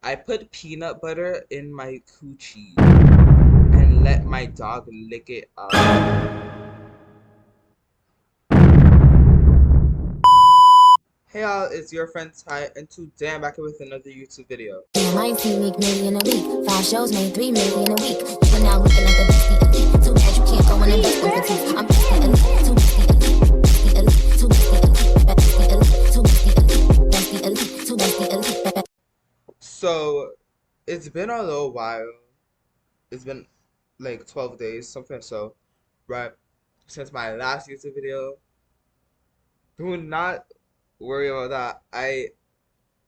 I put peanut butter in my coochie and let my dog lick it up. Hey y'all, it's your friend Ty, and today I'm back here with another YouTube video. 19 make million a week. 5 shows made 3 million a week. You are now looking at the bestie elite. Too bad you can't go and invest in petite. I'm bestie elite, too bestie elite, too bestie elite, too bestie elite, bestie elite, too bestie elite. So, it's been a little while. It's been like 12 days, something so, right? Since my last YouTube video. Do not worry about that.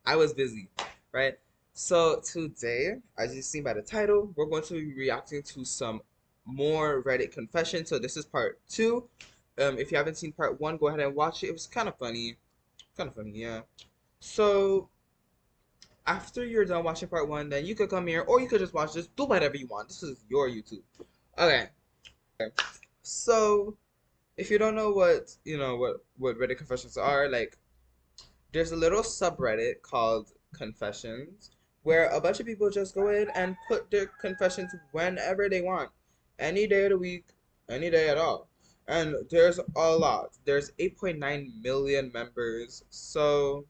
I was busy, right? So today, as you've seen by the title, we're going to be reacting to some more Reddit confessions. So this is part two. If you haven't seen part one, go ahead and watch it. It was kind of funny. Kind of funny, yeah. So after you're done watching part one, then you could come here or you could just watch this. Do whatever you want. This is your YouTube. Okay. So if you don't know what Reddit confessions are, like there's a little subreddit called Confessions where a bunch of people just go in and put their confessions whenever they want, any day of the week, any day at all. And there's a lot. There's 8.9 million members. So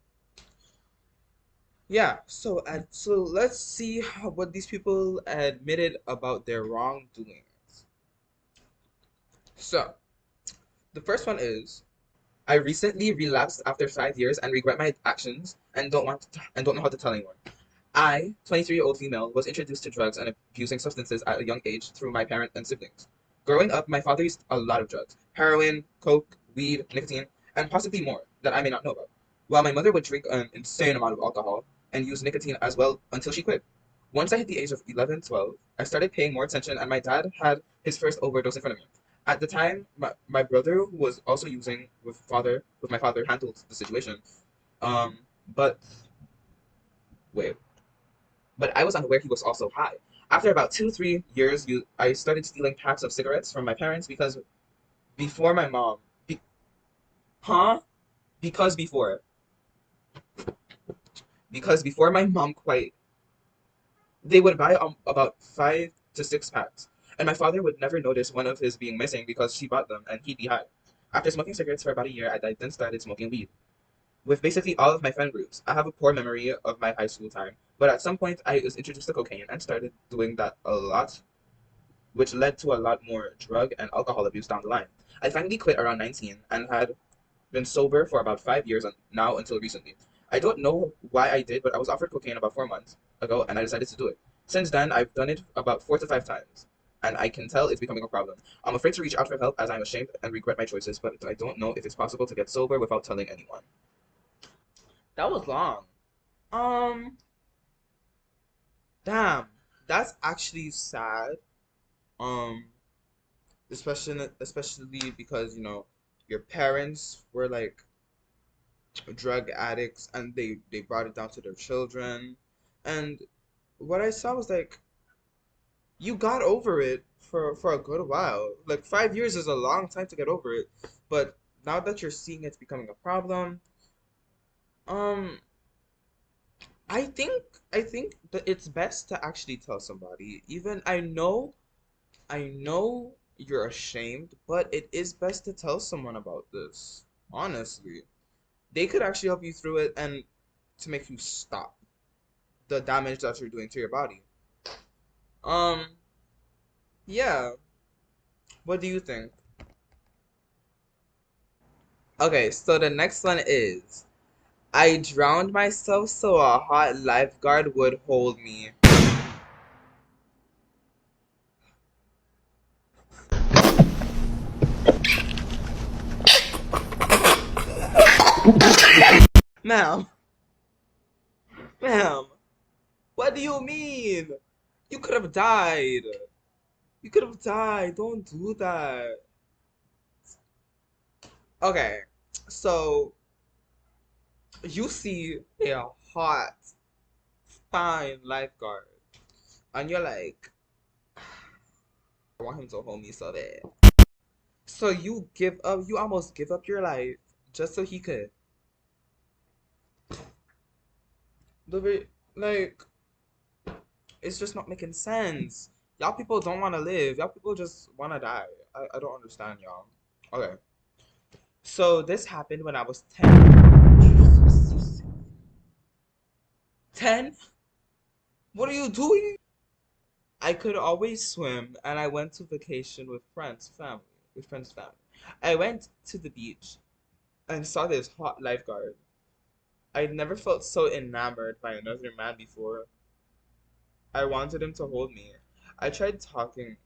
yeah, so let's see what these people admitted about their wrongdoings. So the first one is, I recently relapsed after 5 years and regret my actions and don't know how to tell anyone. I, 23-year-old female, was introduced to drugs and abusing substances at a young age through my parents and siblings. Growing up, my father used a lot of drugs: heroin, coke, weed, nicotine, and possibly more that I may not know about. While my mother would drink an insane amount of alcohol and use nicotine as well until she quit. Once I hit the age of 11, 12, I started paying more attention and my dad had his first overdose in front of me. At the time, my brother, who was also using with my father, handled the situation. Um, but wait, but I was unaware he was also high. After about 3 years, I started stealing packs of cigarettes from my parents because before my mom, be, huh? Because before, because before my mom quit, they would buy about 5 to 6 packs, and my father would never notice one of his being missing because she bought them and he'd be high. After smoking cigarettes for about a year, I then started smoking weed. With basically all of my friend groups, I have a poor memory of my high school time, but at some point I was introduced to cocaine and started doing that a lot, which led to a lot more drug and alcohol abuse down the line. I finally quit around 19 and had been sober for about 5 years and now until recently. I don't know why I did, but I was offered cocaine about 4 months ago and I decided to do it. Since then, I've done it about 4 to 5 times, and I can tell it's becoming a problem. I'm afraid to reach out for help as I'm ashamed and regret my choices, but I don't know if it's possible to get sober without telling anyone. That was long. Um, damn, that's actually sad. Um, especially because your parents were like drug addicts and they brought it down to their children. And what I saw was like you got over it for a good while. Like 5 years is a long time to get over it, but now that you're seeing it's becoming a problem, um I think that it's best to actually tell somebody. Even I know you're ashamed, but it is best to tell someone about this. Honestly, they could actually help you through it and to make you stop the damage that you're doing to your body. Um, yeah. What do you think? Okay, so the next one is, I drowned myself so a hot lifeguard would hold me. Ma'am, ma'am, what do you mean? You could have died. You could have died. Don't do that. Okay, so you see a hot, fine lifeguard, and you're like, I want him to hold me so bad. So you almost give up your life just so he could. The way, like, It's just not making sense. Y'all people don't want to live. Y'all people just want to die. I don't understand y'all. Okay. So this happened when I was 10. 10? What are you doing? I could always swim, and I went to vacation with friends' family. I went to the beach and saw this hot lifeguard. I'd never felt so enamored by another man before. I wanted him to hold me. I tried talking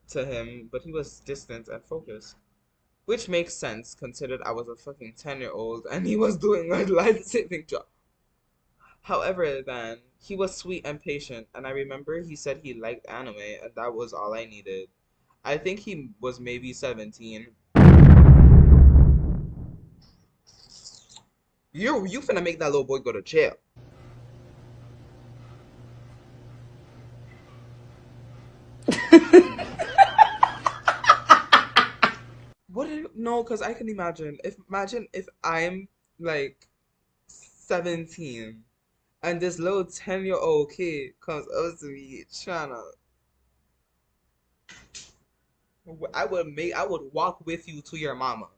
to him, but he was distant and focused. Which makes sense considered I was a fucking 10-year-old and he was doing a life-saving job. However, then, he was sweet and patient, and I remember he said he liked anime, and that was all I needed. I think he was maybe 17. You finna make that little boy go to jail. What did no, because I can imagine if I'm like 17 and this little 10-year-old kid comes up to me trying to I would walk with you to your mama.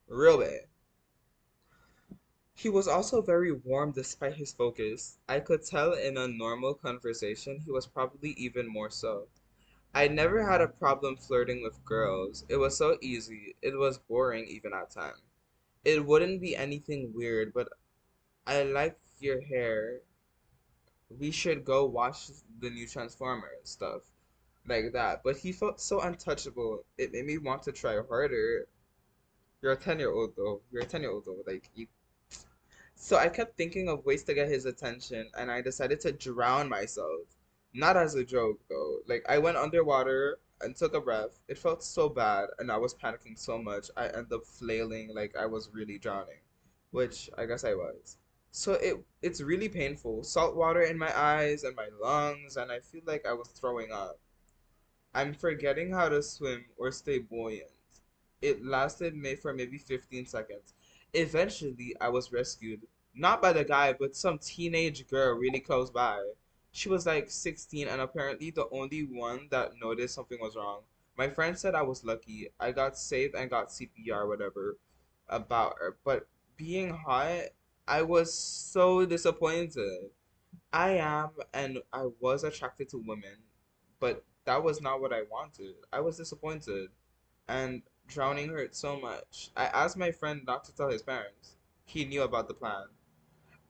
Real bad. He was also very warm despite his focus. I could tell in a normal conversation he was probably even more so. I never had a problem flirting with girls. It was so easy. It was boring even at times. It wouldn't be anything weird, but I like your hair. We should go watch the new Transformers stuff. Like that. But he felt so untouchable. It made me want to try harder. You're a 10-year-old though. You're a 10-year-old though. Like you. So I kept thinking of ways to get his attention, and I decided to drown myself. Not as a joke though. Like I went underwater and took a breath. It felt so bad, and I was panicking so much. I ended up flailing like I was really drowning, which I guess I was. So it's really painful. Salt water in my eyes and my lungs, and I feel like I was throwing up. I'm forgetting how to swim or stay buoyant. It lasted for maybe 15 seconds. Eventually, I was rescued. Not by the guy, but some teenage girl really close by. She was like 16 and apparently the only one that noticed something was wrong. My friend said I was lucky. I got saved and got CPR, whatever, about her. But being hot, I was so disappointed. I am and I was attracted to women, but that was not what I wanted. I was disappointed, and drowning hurt so much. I asked my friend not to tell his parents. He knew about the plan.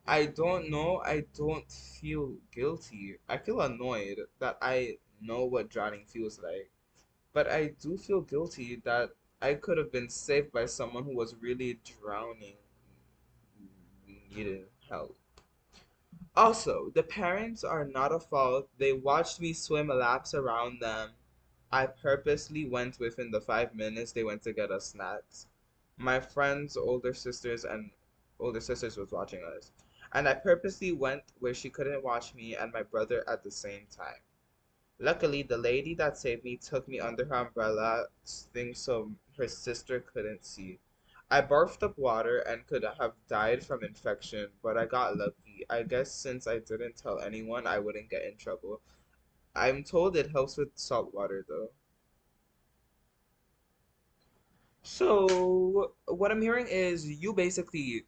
I don't know, I don't feel guilty. I feel annoyed that I know what drowning feels like, but I do feel guilty that I could have been saved by someone who was really drowning, needed help. Also, the parents are not at fault. They watched me swim laps around them. I purposely went within the 5 minutes they went to get us snacks. My friend's older sisters was watching us. And I purposely went where she couldn't watch me and my brother at the same time. Luckily, the lady that saved me took me under her umbrella thing so her sister couldn't see. I barfed up water and could have died from infection, but I got lucky. I guess since I didn't tell anyone, I wouldn't get in trouble. I'm told it helps with salt water though. So, what I'm hearing is you basically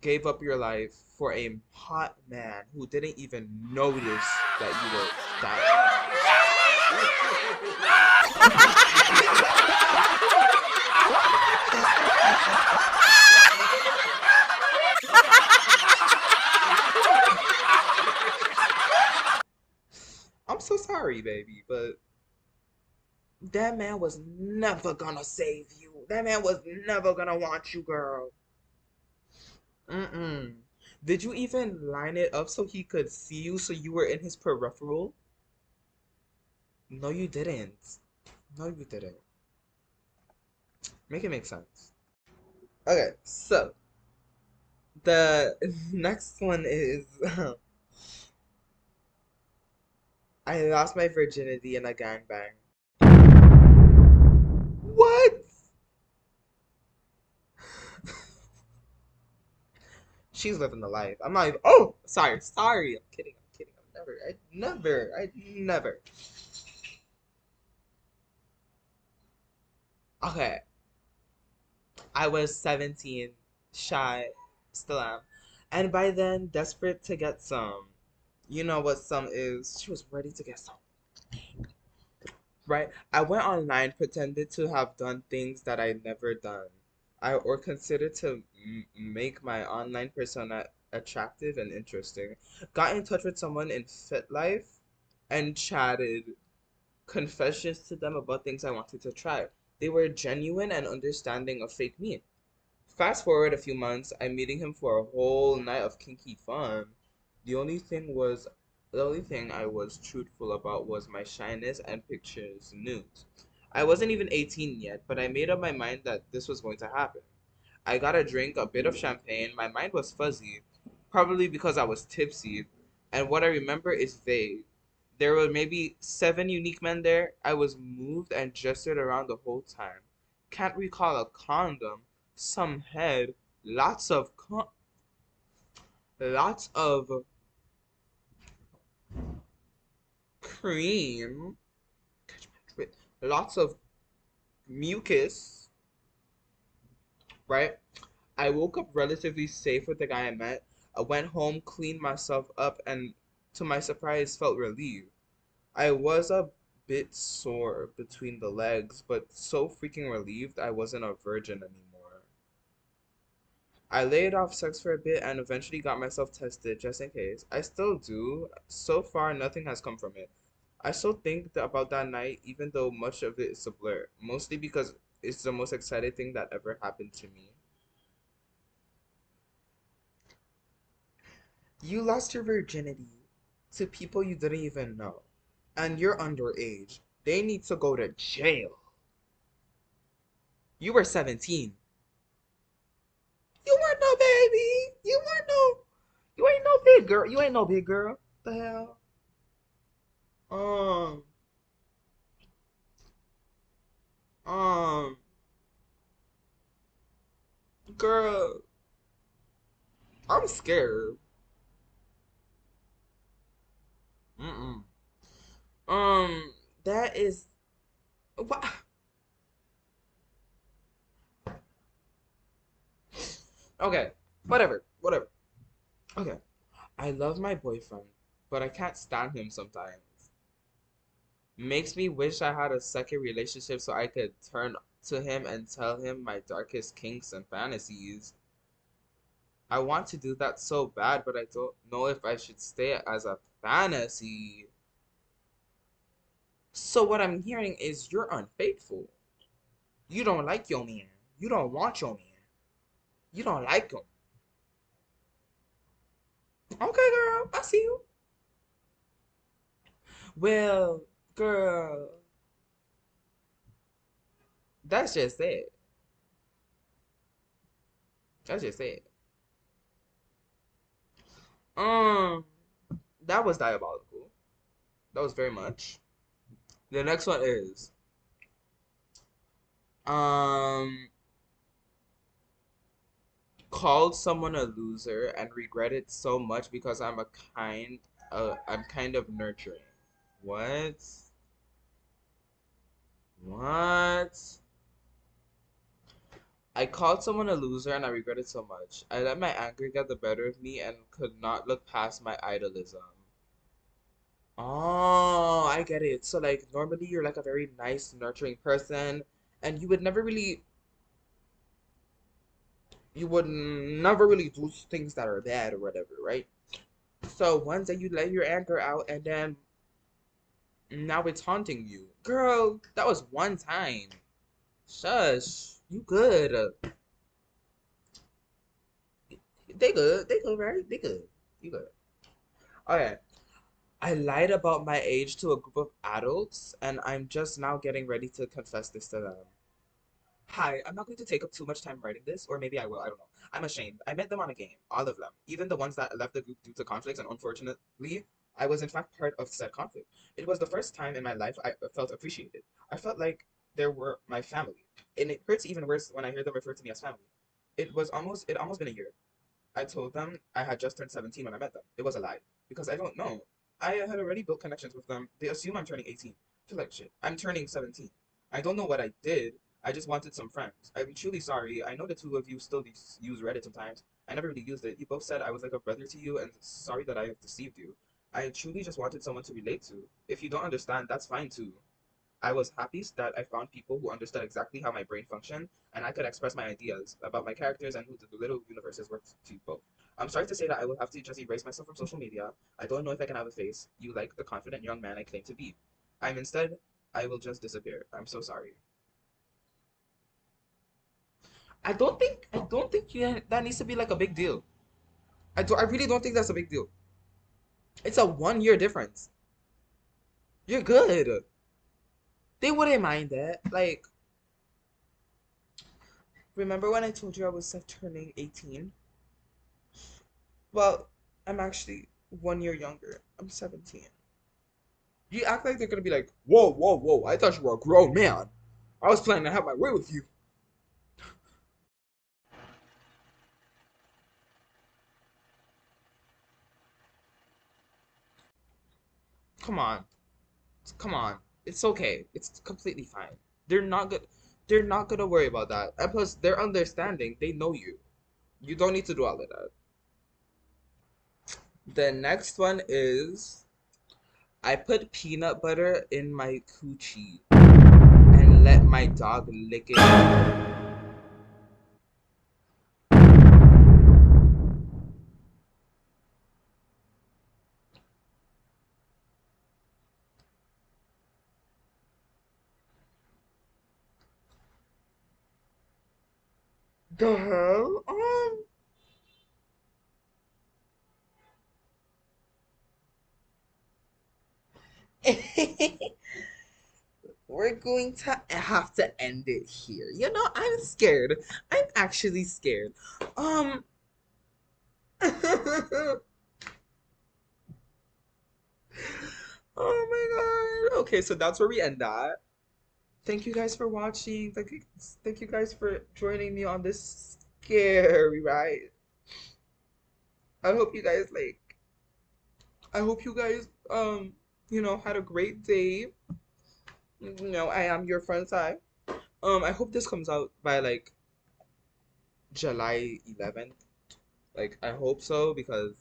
gave up your life for a hot man who didn't even notice that you were dying. I'm so sorry, baby, but that man was never gonna save you. That man was never gonna want you, girl. Mm-mm. Did you even line it up so he could see you so you were in his peripheral? No, you didn't. No, you didn't. Make it make sense. Okay, so the next one is I lost my virginity in a gangbang. What? She's living the life. I'm not even. Oh, sorry. I'm kidding. I'd never. Okay, I was 17, shy, still am. And by then, desperate to get some. You know what some is. She was ready to get some. Right? I went online, pretended to have done things that I'd never done. Or considered to make my online persona attractive and interesting. Got in touch with someone in FitLife and chatted confessions to them about things I wanted to try. They were genuine and understanding of fake me. Fast forward a few months, I'm meeting him for a whole night of kinky fun. The only thing was, the only thing I was truthful about was my shyness and pictures nudes. I wasn't even 18 yet, but I made up my mind that this was going to happen. I got a drink, a bit of champagne. My mind was fuzzy, probably because I was tipsy, and what I remember is vague. There were maybe 7 unique men there. I was moved and gestured around the whole time. Can't recall a condom, some head, lots of cream, lots of mucus, right? I woke up relatively safe with the guy I met. I went home, cleaned myself up, and to my surprise, felt relieved. I was a bit sore between the legs, but so freaking relieved I wasn't a virgin anymore. I laid off sex for a bit and eventually got myself tested just in case. I still do. So far, nothing has come from it. I still think about that night, even though much of it is a blur, mostly because it's the most exciting thing that ever happened to me. You lost your virginity to people you didn't even know, and you're underage. They need to go to jail. You were 17. You weren't no baby. You weren't no. You ain't no big girl. You ain't no big girl. The hell? Um, um, girl, I'm scared. Mm-mm. Um, that is what? Okay, whatever. Okay, I love my boyfriend, but I can't stand him sometimes. Makes me wish I had a second relationship so I could turn to him and tell him my darkest kinks and fantasies. I want to do that so bad, but I don't know if I should stay as a fantasy. So what I'm hearing is you're unfaithful. You don't like your man. You don't want your man. You don't like him. Okay, girl, I see you. Well, girl, that's just it. That's just it. Um, that was diabolical. That was very much. The next one is um called someone a loser and regret it so much because I'm kind of nurturing. What? What? I called someone a loser and I regret it so much. I let my anger get the better of me and could not look past my idolism. Oh, I get it. So like normally you're like a very nice, nurturing person and you would never really do things that are bad or whatever, right? So one day you let your anger out and then now it's haunting you. Girl, that was one time. Shush. You good. They good. They good, right? They good. You good. Okay. I lied about my age to a group of adults, and I'm just now getting ready to confess this to them. Hi, I'm not going to take up too much time writing this, or maybe I will, I don't know. I'm ashamed. I met them on a game, all of them, even the ones that left the group due to conflicts, and unfortunately, I was in fact part of said conflict. It was the first time in my life I felt appreciated. I felt like they were my family, and it hurts even worse when I hear them refer to me as family. It almost been a year. I told them I had just turned 17 when I met them. It was a lie, because I don't know. I had already built connections with them. They assume I'm turning 18. I feel like shit. I'm turning 17. I don't know what I did. I just wanted some friends. I'm truly sorry. I know the two of you still use Reddit sometimes. I never really used it. You both said I was like a brother to you, and sorry that I have deceived you. I truly just wanted someone to relate to. If you don't understand, that's fine too. I was happy that I found people who understood exactly how my brain functioned, and I could express my ideas about my characters and who the little universes were to both. I'm sorry to say that I will have to just erase myself from social media. I don't know if I can have a face you like the confident young man I claim to be. I will just disappear. I'm so sorry. I don't think that needs to be like a big deal. I really don't think that's a big deal. It's a 1 year difference. You're good. They wouldn't mind that. Like, remember when I told you I was turning 18? Well, I'm actually 1 year younger. I'm 17. You act like they're gonna be like, whoa, whoa, whoa, I thought you were a grown man. I was planning to have my way with you. Come on. Come on. It's okay. It's completely fine. They're not good. They're not gonna worry about that. And plus, they're understanding. They know you. You don't need to do all of that. The next one is I put peanut butter in my coochie and let my dog lick it. The hell? We're going to have to end it here. You know, I'm scared. I'm actually scared. Um. Oh my god. Okay, so that's where we end that. Thank you guys for watching. Thank you guys for joining me on this scary ride. I hope you guys I hope you guys had a great day. I am your friend Sai. I hope this comes out by like July 11th. Like I hope so because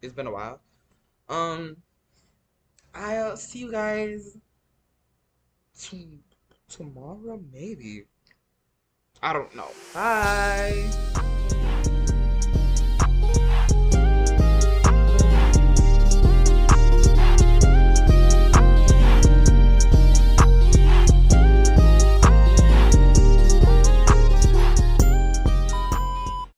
it's been a while. Um, I'll see you guys tomorrow maybe. I don't know. Bye.